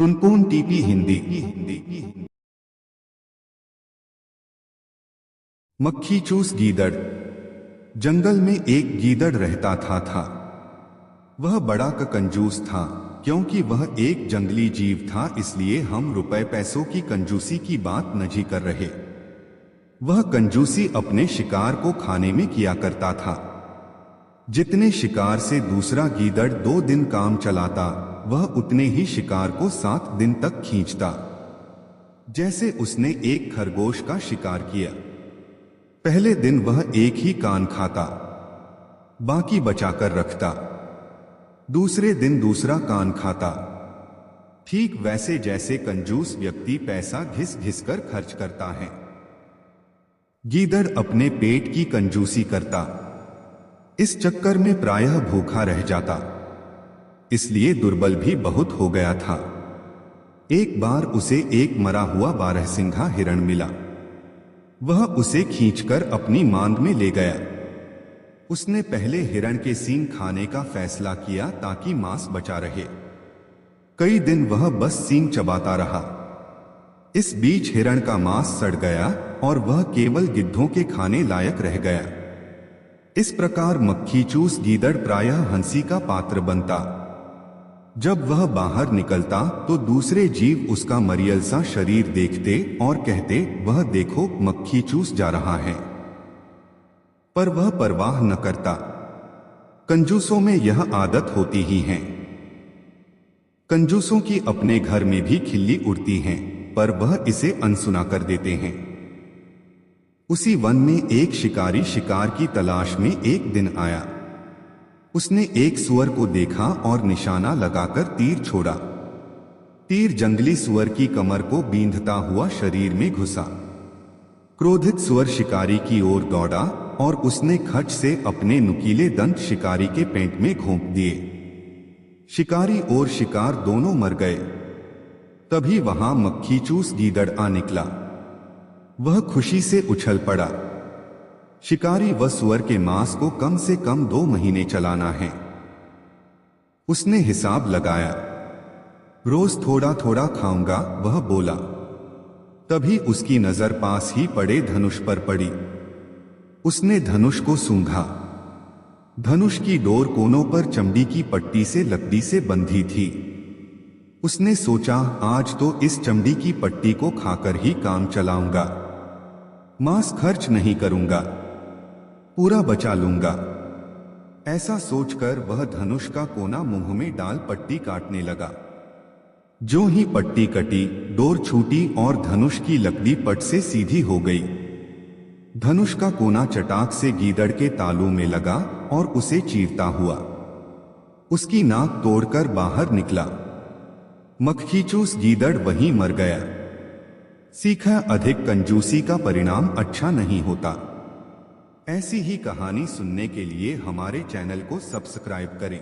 Tuntun TP Hindi. मक्खी चूस गीदड़। जंगल में एक गीदड़ रहता था। वह बड़ा कंजूस था। क्योंकि वह एक जंगली जीव था, इसलिए हम रुपए पैसों की कंजूसी की बात नहीं कर रहे। वह कंजूसी अपने शिकार को खाने में किया करता था। जितने शिकार से दूसरा गीदड़ 2 दिन काम चलाता, वह उतने ही शिकार को 7 दिन तक खींचता। जैसे उसने एक खरगोश का शिकार किया। पहले दिन वह एक ही कान खाता, बाकी बचाकर रखता। दूसरे दिन दूसरा कान खाता। ठीक वैसे जैसे कंजूस व्यक्ति पैसा घिस घिस कर खर्च करता है। गीदड़ अपने पेट की कंजूसी करता। इस चक्कर में प्रायः भूखा रह जाता, इसलिए दुर्बल भी बहुत हो गया था। एक बार उसे एक मरा हुआ बारहसिंघा हिरण मिला। वह उसे खींचकर अपनी मांद में ले गया। उसने पहले हिरण के सींग खाने का फैसला किया ताकि मांस बचा रहे। कई दिन वह बस सींग चबाता रहा। इस बीच हिरण का मांस सड़ गया और वह केवल गिद्धों के खाने लायक रह गया। इस प्रकार मक्खी चूस गीदड़ प्रायः हंसी का पात्र बनता। जब वह बाहर निकलता तो दूसरे जीव उसका मरियल सा शरीर देखते और कहते, वह देखो मक्खी चूस जा रहा है। पर वह परवाह न करता। कंजूसों में यह आदत होती ही है। कंजूसों की अपने घर में भी खिल्ली उड़ती हैं, पर वह इसे अनसुना कर देते हैं। उसी वन में एक शिकारी शिकार की तलाश में एक दिन आया। उसने एक सुअर को देखा और निशाना लगाकर तीर छोड़ा। तीर जंगली सुअर की कमर को बींधता हुआ शरीर में घुसा। क्रोधित सुअर शिकारी की ओर दौड़ा और उसने खच से अपने नुकीले दंत शिकारी के पेट में घोंप दिए। शिकारी और शिकार दोनों मर गए। तभी वहां मक्खी चूस गीदड़ आ निकला। वह खुशी से उछल पड़ा। शिकारी व सुअर के मांस को कम से कम 2 महीने चलाना है। उसने हिसाब लगाया। रोज थोड़ा थोड़ा खाऊंगा, वह बोला। तभी उसकी नजर पास ही पड़े धनुष पर पड़ी। उसने धनुष को सूंघा। धनुष की डोर कोनों पर चमड़ी की पट्टी से लकड़ी से बंधी थी। उसने सोचा, आज तो इस चमड़ी की पट्टी को खाकर ही काम चलाऊंगा। मांस खर्च नहीं करूंगा, पूरा बचा लूंगा। ऐसा सोचकर वह धनुष का कोना मुंह में डाल पट्टी काटने लगा। जो ही पट्टी कटी, डोर छूटी और धनुष की लकड़ी पट से सीधी हो गई। धनुष का कोना चटाक से गीदड़ के तालू में लगा और उसे चीरता हुआ उसकी नाक तोड़कर बाहर निकला। मक्खीचूस गीदड़ वहीं मर गया। सीखा, अधिक कंजूसी का परिणाम अच्छा नहीं होता। ऐसी ही कहानी सुनने के लिए हमारे चैनल को सब्सक्राइब करें।